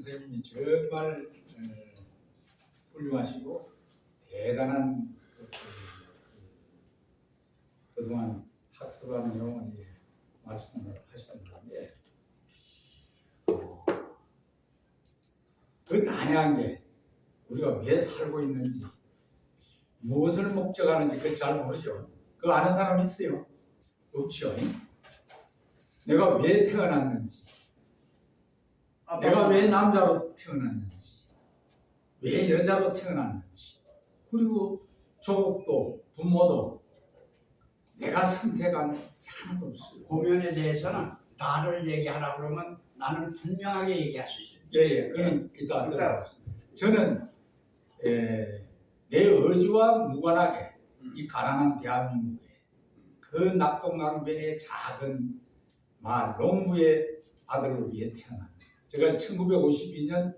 선생님이 정말 훌륭하시고 대단한 그동안 학습한 내용을 말씀을 하셨는데 그 다양한 게 우리가 왜 살고 있는지 무엇을 목적하는지 그걸 잘 모르죠. 그거 아는 사람 있어요? 없죠. 내가 왜 태어났는지, 내가 왜 남자로 태어났는지, 왜 여자로 태어났는지, 그리고 조국도 부모도 내가 선택한 게 하나도 없어요. 고면에 대해서는 나를 얘기하라 그러면 나는 분명하게 얘기할 수 있어요. 예, 그는 이따 들어보겠습니다. 저는 내 의지와 무관하게 이 가난한 대한민국에 그 낙동강변의 작은 마을 농부의 아들을 위해 태어났습니다. 제가 1952년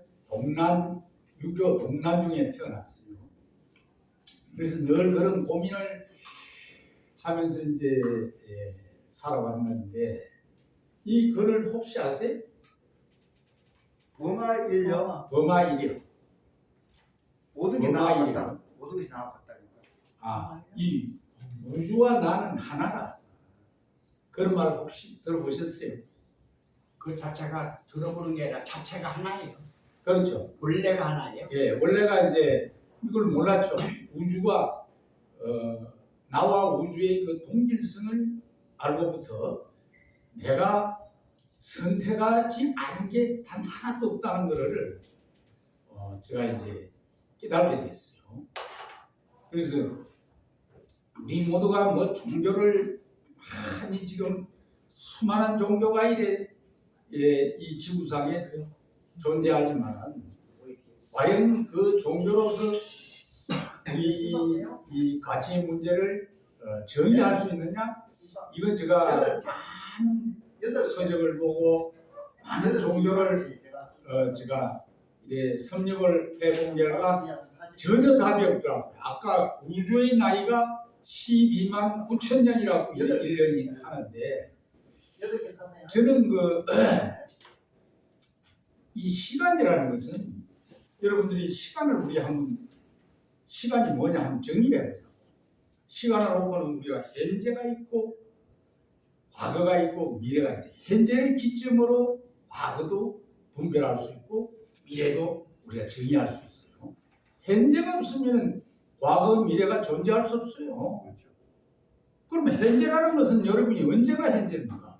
유교 동란 중에 태어났어요. 그래서 늘 그런 고민을 하면서 이제 살아왔는데 이 글을 혹시 아세요? 범아일요. 범아일이요. 모든 게 나왔다. 모든 것이 나왔다니까. 이 우주와 나는 하나라. 그런 말 혹시 들어보셨어요? 그 자체가 들어보는 게 아니라 자체가 하나예요. 그렇죠. 원래가 하나예요. 예, 원래가 이제 이걸 몰랐죠. 우주가 나와 우주의 그 동질성을 알고부터 내가 선택하지 않은 게 단 하나도 없다는 것을 제가 이제 깨닫게 됐어요. 그래서 우리 모두가 뭐 종교를 많이 지금 수많은 종교가 이 지구상에 존재하지만 과연 그 종교로서 이 가치의 문제를 정의할 수 있느냐? 이건 제가 많은 서적을 보고 많은 종교를 제가 섭렵을 해본 결과 전혀 답이 없더라고요. 아까 우주의 나이가 12만 9천 년이라고 1년이 하는데 저는 이 시간이라는 것은 여러분들이 시간을 시간이 뭐냐 하면 정의해야 돼요. 시간을 보면 우리가 현재가 있고 과거가 있고 미래가 있대. 현재를 기점으로 과거도 분별할 수 있고 미래도 우리가 정의할 수 있어요. 현재가 없으면 과거, 미래가 존재할 수 없어요. 그러면 현재라는 것은 여러분이 언제가 현재입니까?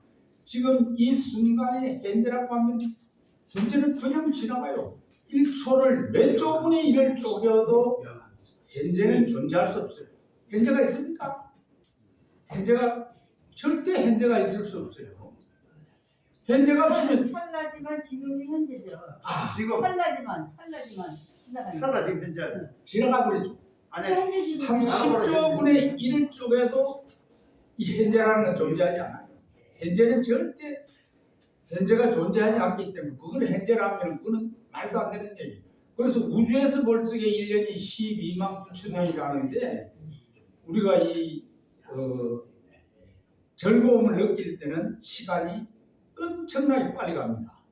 지금 이 순간에 현재라고 하면 현재는 그냥 지나가요. 1초를 몇 조분의 1을 쪼개도 현재는 존재할 수 없어요. 현재가 있습니까? 절대 현재가 있을 수 없어요. 현재가 없으면 찰나지만 지금이 현재죠. 지금 찰나 지나가는. 찰나 지금 현재. 지나가 버리죠. 아니 한 10조분의 1을 쪼개도 이 현재라는 건 존재하지 않아요. 현재는 절대 현재가 존재하지 않기 때문에 그걸 현재라면 그건 말도 안 되는 얘기예요. 그래서 우주에서 볼 적에 1년이 12만 9천 년이라는데 우리가 이 즐거움을 느낄 때는 시간이 엄청나게 빨리 갑니다.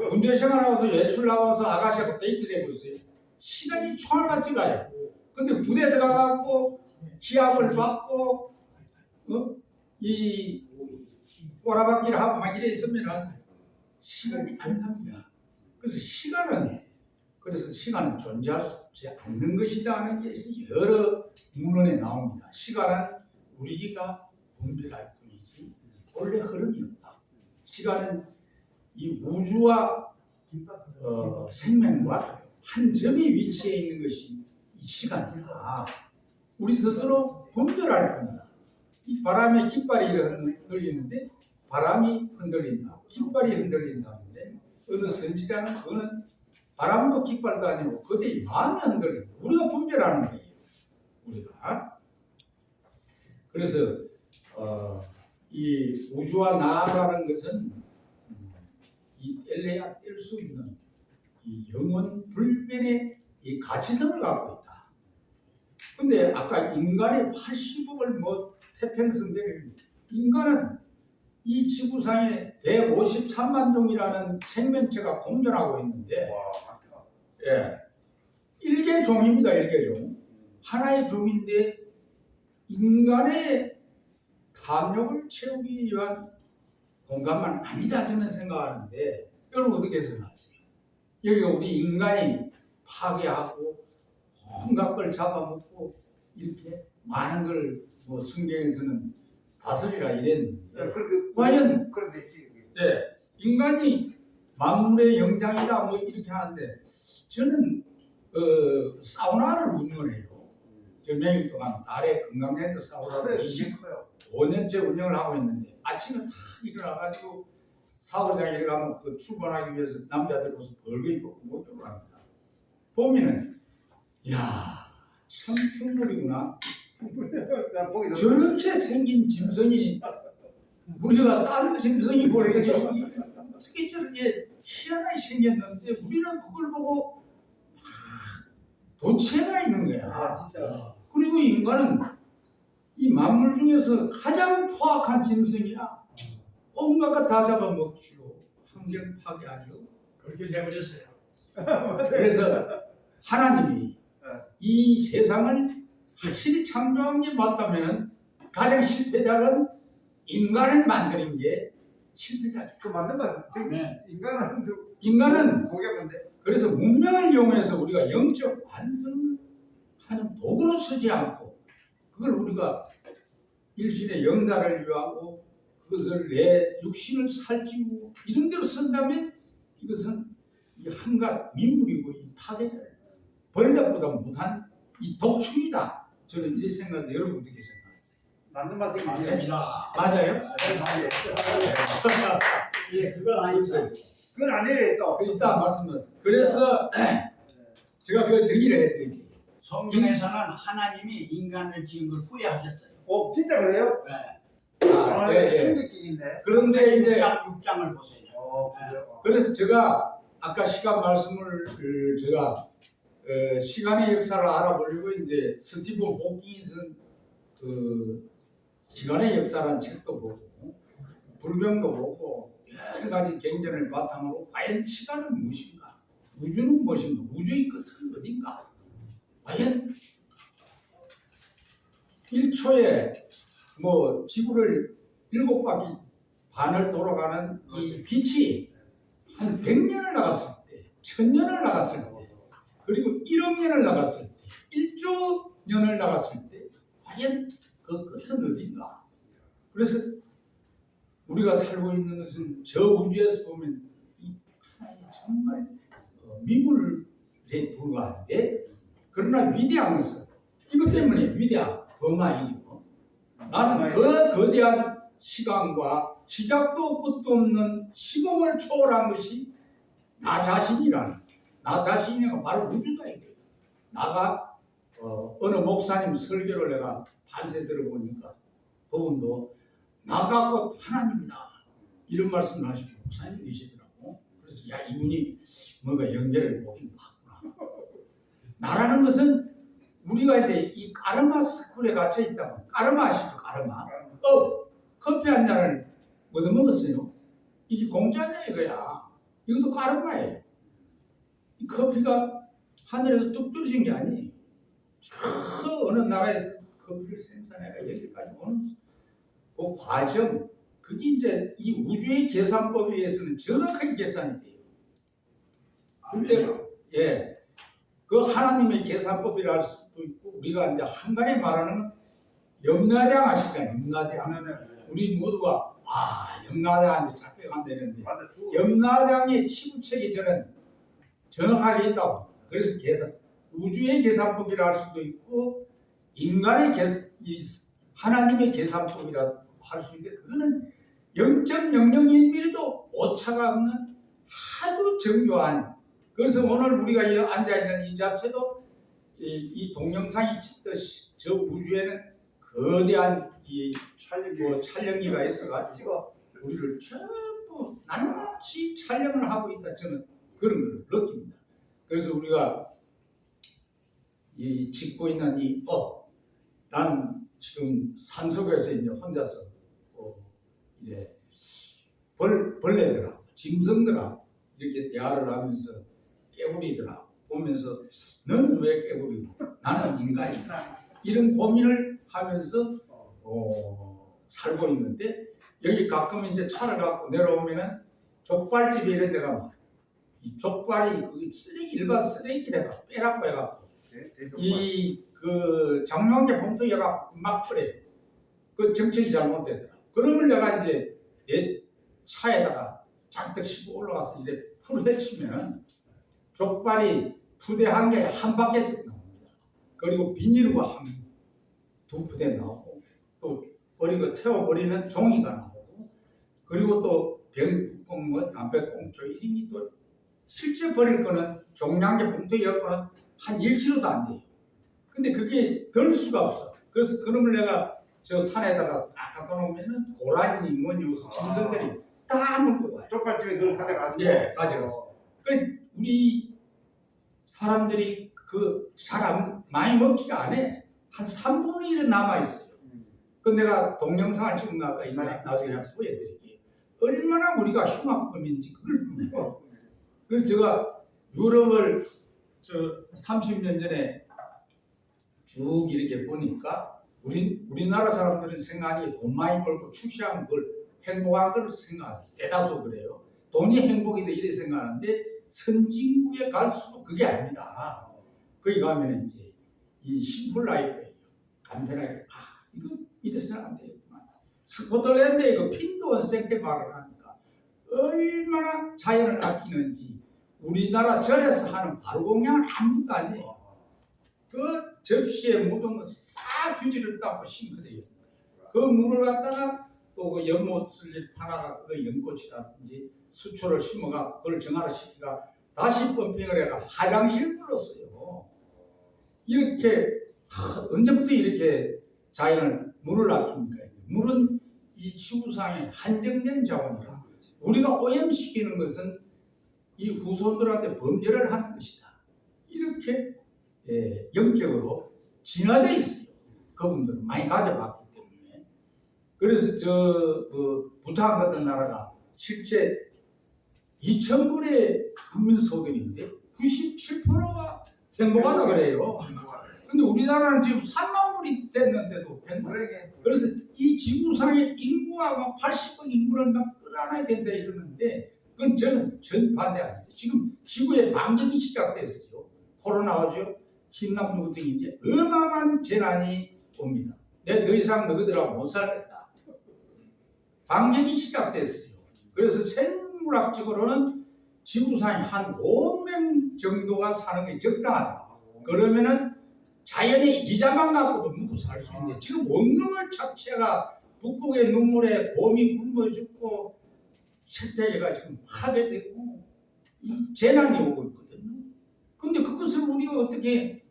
군대 생활하고서 외출 나와서 아가씨하고 데이트를 해보세요. 시간이 총알같이 가요. 근데 부대 들어가고 기합을 받고 이 꼬라박기를 하고 막 이래 있으면 시간이 안 갑니다. 그래서 시간은 존재할 수 없지 않는 것이다 하는 게 여러 문헌에 나옵니다. 시간은 우리가 분별할 뿐이지 원래 흐름이 없다. 시간은 이 우주와 생명과 한 점에 위치해 있는 것이 이 시간이다. 우리 스스로 분별할 뿐이다. 이 바람에 깃발이 흔들리는데 바람이 흔들린다. 깃발이 흔들린다는데 어느 선지자는 그거는 바람도 깃발도 아니고 그들이 마음이 흔들린다. 우리가 분별하는 거예요. 우리가. 그래서 이 우주와 나라는 것은 이 뗄래야 뗄 수 있는 이 영원 불변의 이 가치성을 갖고 있다. 근데 아까 인간의 80억을 태평성대는 인간은 이 지구상에 153만 종이라는 생명체가 공존하고 있는데, 예, 일개종입니다. 일개종. 하나의 종인데 인간의 탐욕을 채우기 위한 공간만 아니다 저는 생각하는데, 여러분 어떻게 생각하세요? 여기가 우리 인간이 파괴하고 온갖 걸 잡아먹고 이렇게 많은 걸 뭐 성경에서는 다스리라 이랬는데, 과연 그런데 네, 인간이 만물의 영장이다 뭐 이렇게 하는데, 저는 사우나를 운영을 해요. 저 매일 동안 달에 건강랜드 사우나를 25년째 운영을 하고 있는데, 아침에 다 일어나가지고 사우장에 가면 그 출근하기 위해서 남자들로서 벌거 입고 목욕을 합니다. 보면은 이야 참 흉물이구나. 저렇게 생긴 짐승이, 우리가 다른 짐승이 보는 게 어떻게 저렇게 희한하게 생겼는데 우리는 그걸 보고 막 도체가 있는 거야. 진짜. 그리고 인간은 이 만물 중에서 가장 포악한 짐승이야. 온갖 것 다 잡아먹죠. 환경 파괴하죠. 그렇게 돼버렸어요. 그래서 하나님이 이 세상을 확실히 창조한 게 맞다면 가장 실패자는 인간을 만드는 게 실패자다. 그 맞는 말씀. 네. 인간은 인간은 그래서 문명을 이용해서 우리가 영적 완성을 하는 도구로 쓰지 않고, 그걸 우리가 일신의 영달을 위하고 그것을 내 육신을 살찌우고 이런 데로 쓴다면 이것은 이 한갓 민물이고 이 파괴자, 벌레보다 못한 이 독충이다. 저는 이렇게 생각하는데 여러분 어떻게 생각하세요? 맞는 말씀이 맞습니다. 맞아요? 예, 그건 아닙니다. 그건 아니에요 또. 일단 말씀드렸어요. 그래서 제가 그 정의를 해드릴게요. 성경에서는 하나님이 인간을 지은 걸 후회하셨어요. 진짜 그래요? 네. 예, 예. 충격적인데. 그런데 이제 6장을 보세요. 그래요. 그래서 제가 아까 시간 말씀을 제가 시간의 역사를 알아보려고 이제 스티븐 호킹슨 그 시간의 역사라는 책도 보고 불명도 보고 여러 가지 경전을 바탕으로 과연 시간은 무엇인가, 우주는 무엇인가, 우주의 끝은 어딘가, 과연 1초에 뭐 지구를 7바퀴 반을 돌아가는 이 빛이 한 100년을 나갔을 때, 1000년을 나갔을 때, 그리고 1억 년을 나갔을 때, 1조 년을 나갔을 때 과연 그 끝은 어딘가. 그래서 우리가 살고 있는 것은 저 우주에서 보면 이 하나의 정말 미물에 불과한데, 그러나 위대한 것은 이것 때문에 위대한 범아이요. 나는 그 거대한 시간과 시작도 끝도 없는 시공을 초월한 것이 나 자신이라는, 나 자신이가 바로 우주다 이거예요. 나가 어느 목사님 설교를 내가 반세 들어보니까 그분도 나가 곧 하나님이다 이런 말씀을 하시고 목사님이 계시더라고. 그래서 야, 이분이 뭔가 연결을 보긴 봤구나. 나라는 것은 우리가 이제 이 까르마 스쿨에 갇혀 있다면, 까르마 아시죠? 까르마. 커피 한 잔을 얻어먹었어요. 이게 공짜냐 이거야. 이것도 까르마예요. 이 커피가 하늘에서 뚝 떨어진 게 아니에요. 저 어느 나라에서 커피를 생산해가 여기까지 오는 그 과정, 그게 이제 이 우주의 계산법에 의해서는 정확하게 계산이 돼요. 근데 예, 그 하나님의 계산법이라 할 수도 있고, 우리가 이제 한간에 말하는 건 염라대왕 아시잖아요. 염라대왕. 우리 모두가 염라대왕한테 잡혀간다 이러는데, 염라대왕의 치부책이 저는 정확하게 있다고. 그래서 우주의 계산법이라 할 수도 있고, 인간의 하나님의 계산법이라 할 수 있는데, 그거는 0.001mm도 오차가 없는 아주 정교한. 그래서 오늘 우리가 앉아있는 이 자체도 이 동영상이 찍듯이 저 우주에는 거대한 이 촬영기가 있어가지고 우리를 전부 낱낱이 촬영을 하고 있다, 저는 그런 걸 느낍니다. 그래서 우리가 이 짓고 있는 이 나는 지금 산속에서 이제 혼자서 이제 벌레들하고 짐승들하고 이렇게 대화를 하면서 깨부리더라고 보면서 너는 왜 깨부리고 나는 인간이다 이런 고민을 하면서 살고 있는데 여기 가끔 이제 차를 갖고 내려오면은 족발집에 이런 데가 많아. 이 족발이 쓰레기 일반 쓰레기래가 빼라고 해갖고 이 그 장롱에 봉투에가 막 그래. 그 정책이 잘못되더라. 그러면 내가 이제 내 차에다가 잔뜩 싣고 올라가서 이래 풀을 헤치면은 족발이 푸대 한 개에 한 바퀴씩 나옵니다. 그리고 비닐과 두 푸대 나오고 또 버리고 태워버리는 종이가 나오고 그리고 또 병뚜껑 뭐 담배꽁초 이름이 또 실제 버릴 거는 종량제 봉투에 열거는 한 1kg도 안 돼요. 근데 그게 덜 수가 없어. 그래서 그놈을 내가 저 산에다가 딱 갖다 놓으면은 고라니 뭐니 무슨 짐승들이 다 물고 가요. 쪽발집에 그걸 가져가지고. 예, 가져가서. 그 우리 사람들이 그 잘 많이 먹지가 않아. 한 3분의 1은 남아 있어요. 그 내가 동영상을 찍은 거 아까 나중에 한번 보여드릴게요. 얼마나 우리가 흉악범인지 그걸 보면. 그래서 제가 유럽을 저 30년 전에 쭉 이렇게 보니까 우리나라 사람들은 생각이 돈 많이 벌고 출시한 걸 행복한 걸 생각하죠. 대다수 그래요. 돈이 행복이다 이렇게 생각하는데 선진국에 갈수록 그게 아닙니다. 거기 가면 이제 이 심플 라이프예요. 간편하게 이거 이래서는 안 되겠구만. 스코틀랜드에 그 핀도원 생태마을 하니까 얼마나 자연을 아끼는지 우리나라 절에서 하는 발공량은 아무것도 아니에요. 그 접시에 묻은 거 싹 휴지를 닦고 싱크대요. 그 물을 갖다가 또 그 연못을 파나가 그 연꽃이라든지 수초를 심어가 그걸 정화시키가 다시 펌핑을 해가 화장실 불렀어요. 이렇게 언제부터 이렇게 자연을 물을 아낍니까? 물은 이 지구상의 한정된 자원이라 우리가 오염시키는 것은 이 후손들한테 범죄를 하는 것이다. 이렇게 영적으로 진화되어 있어요. 그분들은 많이 가져봤기 때문에. 그래서 부탄 같은 나라가 실제 2,000불의 국민소득인데 97%가 행복하다 그래요. 근데 우리나라는 지금 3만 불이 됐는데도 행복. 그래서 이 지구상의 인구가 80억 인구를 막 끌어안아야 된다 이러는데 그건 저는 전 반대합니다. 지금 지구에 망정이 시작됐어요. 코로나 오죠. 신남부터 이제 어마어마한 재난이 옵니다. 내가 더 이상 너희들하고 못 살겠다. 방역이 시작됐어요. 그래서 생물학적으로는 지구상에 한 5억 명 정도가 사는 게 적당하다. 그러면은 자연의 이자만 갖고도 먹고 살 수 있는데 지금 원룸을 자체가 북극의 눈물에 곰이 굶어 죽고 생태계가 지금 파괴되고 이 재난이 오고 있거든요. 근데 그것을 우리가 어떻게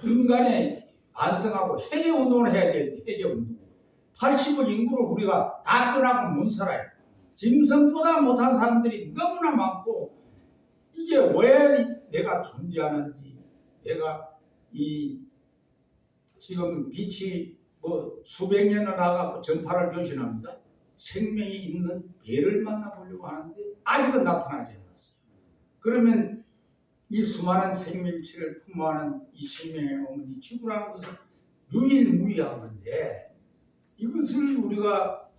인간의 반성하고 해계 운동을 해야 될 때 해계 운동. 80억 인구를 우리가 다 끄라고 못 살아요. 짐승보다 못한 사람들이 너무나 많고 이게 왜 내가 존재하는지 내가 이 지금 빛이 뭐 수백 년을 나가고 전파를 교신합니다. 생명이 있는 배를 만나보려고 하는데 아직은 나타나지 않았어요. 그러면 이 수많은 생명체를 품어하는 이 생명의 어머니 지구라는 것은 유일무이한 건데 이것을 우리가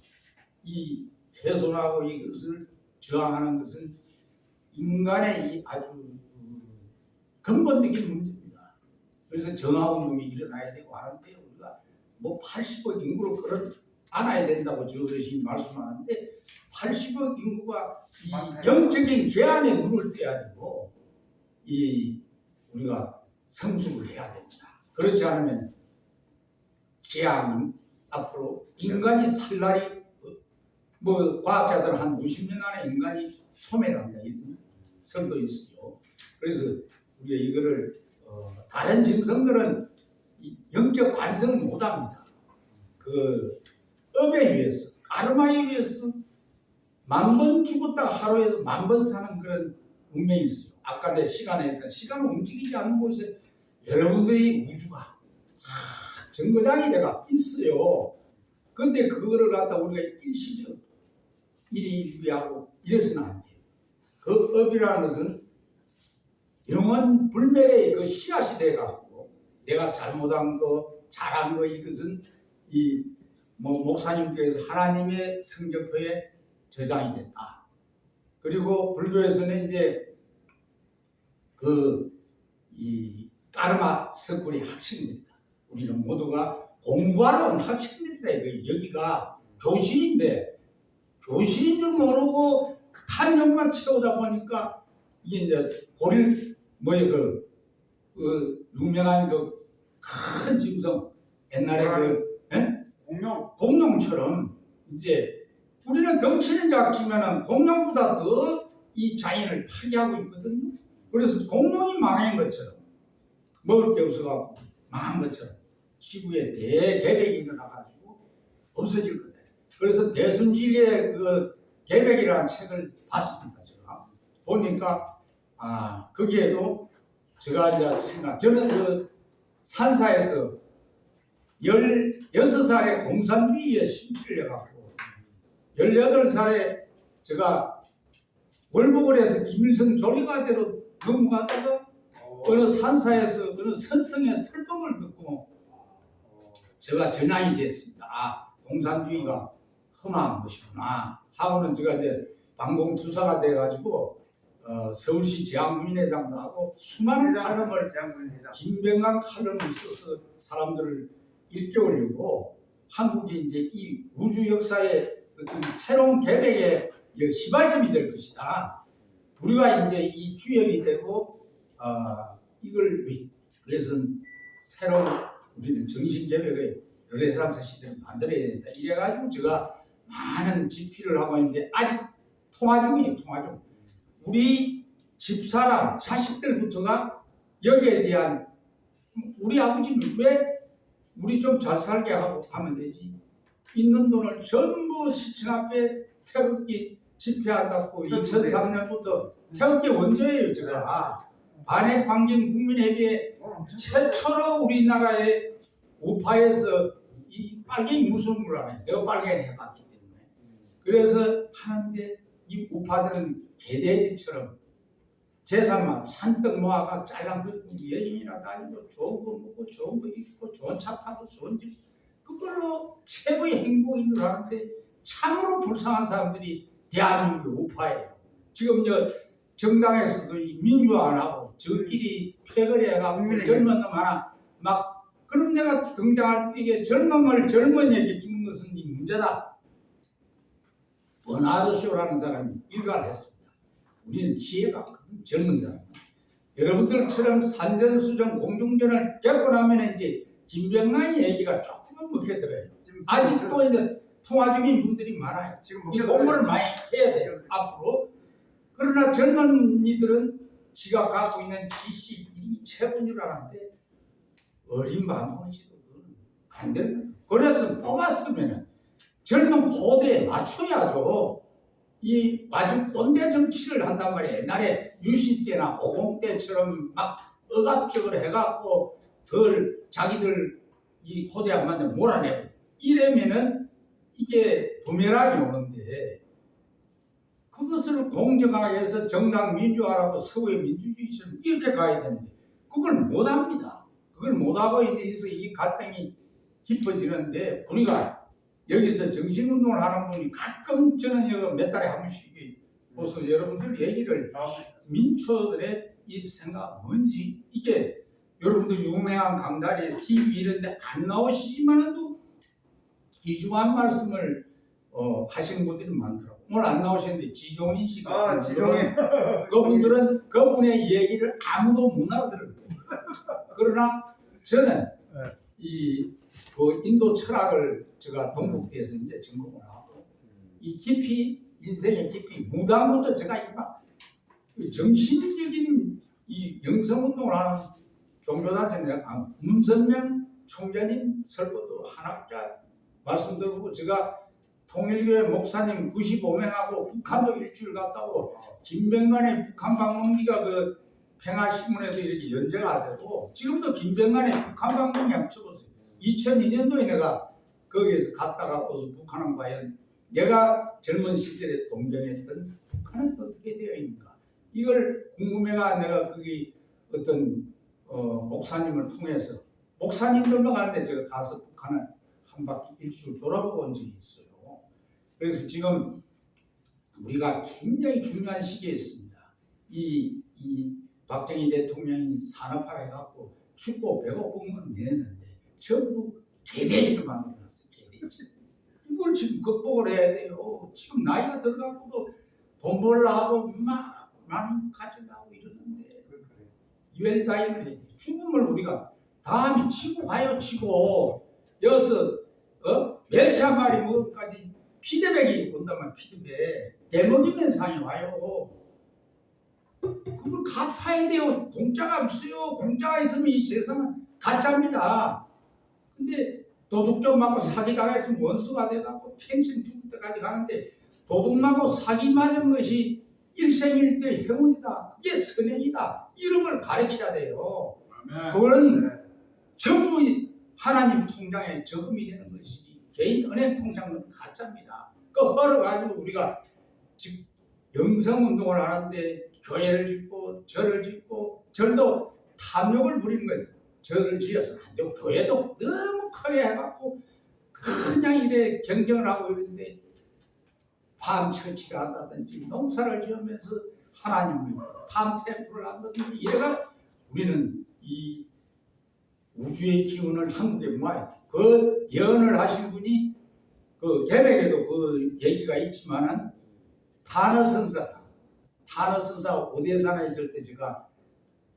이 훼손하고 이것을 저항하는 것은 인간의 이 아주 근본적인 문제입니다. 그래서 정화운동이 일어나야 되고 하는데 우리가 뭐 80억 인구를 끌어안아야 된다고 저 어르신이 말씀하는데 80억 인구가 이 영적인 계안에 눈을 떼야 되고 이 우리가 성숙을 해야 됩니다. 그렇지 않으면 재앙은 앞으로 인간이 살 날이 뭐 과학자들은 한 50년 안에 인간이 소멸한다 이런 설도 있어요. 그래서 우리가 이거를 다른 짐승들은 영적 반성을 못합니다. 그 업에 의해서 아르마에 의해서 10,000번 죽었다 하루에도 10,000번 사는 그런 운명이 있어요. 아까 내 시간에서 시간을 움직이지 않는 곳에 여러분들이 우주가 다 정거장이 내가 있어요. 근데 그거를 갖다 우리가 일시적 일희일비하고 이래서는 안 돼요. 그 업이라는 것은 영원 불멸의 그 씨앗이 돼갖고 내가 잘못한 거, 잘한 거 이것은 이 목사님께서 하나님의 성경표에 저장이 됐다. 그리고 불교에서는 이제 이 까르마 스쿨이 학생입니다. 우리는 모두가 공부하러 온 학생들이다. 여기가 교실인데 교실인 줄 모르고 탐욕만 채우다 보니까 이게 이제 고릴 그 유명한 그 큰 짐승 옛날에 공룡처럼 이제 우리는 덩치는 작지만은 공룡보다 더 이 자연을 파괴하고 있거든요. 그래서 공룡이 망한 것처럼 먹을 게 없어가지고 망한 것처럼 지구에 대계획이 일어나가지고 없어질 거다. 그래서 대순진리의 그 계획이라는 책을 봤습니다. 제가 보니까 거기에도 제가 이제 저는 그 산사에서 16살에 공산주의에 심취를 해갖고 18살에 제가 월복을 해서 김일성 조리가대로 넘어가다가 어느 산사에서 어느 선성의 설법을 듣고 제가 전향이 됐습니다. 공산주의가 험한 것이구나 하고는 제가 이제 방공투사가 돼가지고 서울시 제왕군인회장도 하고 수많은 칼럼을 김병관 칼럼을 써서 사람들을 일깨우려고 한국이 이제 이 우주 역사의 어떤 새로운 계획의 시발점이 될 것이다. 우리가 이제 이 주역이 되고 이걸 위해서 새로운 우리는 정신 계획의 르네상스 시대를 만들어야 된다. 이래가지고 제가 많은 집필을 하고 있는데 아직 통화 중이에요. 통화 중. 우리 집사람 자식들부터가 여기에 대한 우리 아버지는 왜 우리 좀 잘 살게 하고 가면 되지. 있는 돈을 전부 시청 앞에 태극기 집회한다고 2003년부터 태극기 원조예요. 제가 반핵방진 국민회의에 최초로 우리나라의 우파에서 이 빨갱이 무술을 하네. 내가 빨갱이 해봤기 때문에. 그래서 하는데 이 우파들은 개돼지처럼 재산만 산뜩 모아가 잘라먹고 여행이나 다니고 좋은 거 먹고 좋은 거 입고 좋은 차 타고 좋은 집 그걸로 최고의 행복인 줄 아는데 참으로 불쌍한 사람들이 대한민국 우파예요. 지금 정당에서도 이 민주화 안 하고 저끼리 패거리해가지고 젊은 놈 하나 막 그런 내가 등장할 때 젊은이에게 주는 것은 이 문제다. 버나드쇼라는 사람이 일가를 했습니다. 우리는 지혜가 없거든, 젊은 사람은. 여러분들처럼 산전수전 공중전을 겪고 나면 이제 김병만의 얘기가 조금은 먹혀들어요. 아직도 이제 통화 중인 분들이 많아요. 이 공부를 많이 해야 돼요, 앞으로. 그러나 젊은이들은 지가 갖고 있는 지식이 최고인 줄 알았는데 어린 마음먹지도 안 된다. 그래서 뽑았으면은 젊은 고대에 맞춰야죠. 이 아주 꼰대 정치를 한단 말이에요. 옛날에 유신 때나 오공 때처럼 막 억압적으로 해갖고 그걸 자기들 이 고대 안 맞는 몰아내고 이러면은 이게 부메랑이 오는데 그것을 공정하게 해서 정당 민주화라고 서구의 민주주의처럼 이렇게 가야 되는데 그걸 못합니다. 그걸 못하고 이제 이 갈등이 깊어지는데 우리가 여기서 정신운동을 하는 분이 가끔 저는 몇 달에 한 번씩 보서 여러분들 얘기를 민초들의 이 생각 뭔지 이게 여러분들 유명한 강다리 TV 이런 데 안 나오시지만은 귀중한 말씀을 하시는 분들이 많더라고요. 오늘 안 나오셨는데 지종인 씨가 그분들은 그분의 얘기를 아무도 못 알아들을 거예요. 그러나 저는 그 인도 철학을 제가 동국대에서 이제 전공을 하고 이 깊이 인생의 깊이 무당부터 제가 정신적인 이 영성운동을 하는 종교단체 내가 문선명 총재님 설법도 한학자 말씀 들었고 제가 통일교회 목사님 95명하고 북한도 일주일 갔다 오고 김병관의 북한 방문기가 그 평화신문에도 이렇게 연재가 되고 지금도 김병관의 북한 방문기 한번 쳐보세요. 2002년도에 내가 거기에서 갔다가 오서 북한은 과연 내가 젊은 시절에 동경했던 북한은 어떻게 되어 있는가 이걸 궁금해가 내가 거기 어떤 목사님을 통해서 목사님들로 가는데 제가 가서 북한을 한 바퀴 일주일 돌아보고 온 적이 있어요. 그래서 지금 우리가 굉장히 중요한 시기에 있습니다. 이 박정희 대통령이 산업화 해갖고 춥고 배고픔은 내는데 전부 개돼지를 만들어놨어요. 개돼지. 이걸 지금 극복을 해야 돼요. 지금 나이가 들어가고도 돈 벌려고 막 많이 가져가고 이러는데 이웰다이는 죽음을 우리가 다음에 치고 가요 치고 여기서 멸치 한 마리 먹을까지 피드백이 온다면 피드백 대먹이면 상이 와요. 그걸 갚아야 돼요. 공짜가 없어요. 공짜가 있으면 이 세상은 가짜입니다. 근데 도둑 맞고 사기 당했으면 원수가 돼가고 평생 죽을 때까지 가는데 도둑 맞고 사기 맞은 것이 일생일대 행운이다. 그게 선행이다. 이런 걸 가르쳐야 돼요. 그거는 전부 하나님 통장에 저금이 되는 것이지 개인 은행 통장은 가짜입니다. 그 벌어가지고 우리가 지금 영성운동을 하는데 교회를 짓고 절을 짓고 절도 탐욕을 부리는 거예요. 절을 지어서 안 되고 교회도 너무 크게 해갖고 그냥 이래 경쟁을 하고 있는데 밤처치를 한다든지 농사를 지으면서 하나님을 탐템플을 한다든지 이래가 우리는 이 우주의 기운을 한국에 모아야 돼. 그 예언을 하신 분이 그 개백에도 그 얘기가 있지만은 탄어선사 오대산에 있을 때 제가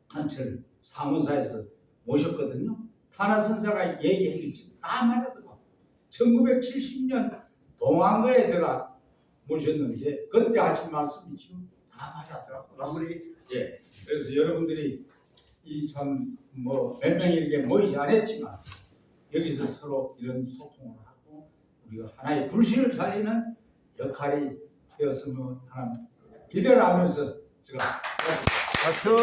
한철 사무사에서 모셨거든요. 탄어선사가 얘기해주지 다 맞아들어. 1970년 동안거에 제가 모셨는데 그때 하신 말씀이 지금 다 맞아들었고 마무리. 예. 그래서 여러분들이 이 참 뭐 몇 명이 이렇게 모이지 않았지만 여기서 서로 이런 소통을 하고 우리가 하나의 불신을 살리는 역할이 되었으면 하는 기대를 하면서 제가 박수.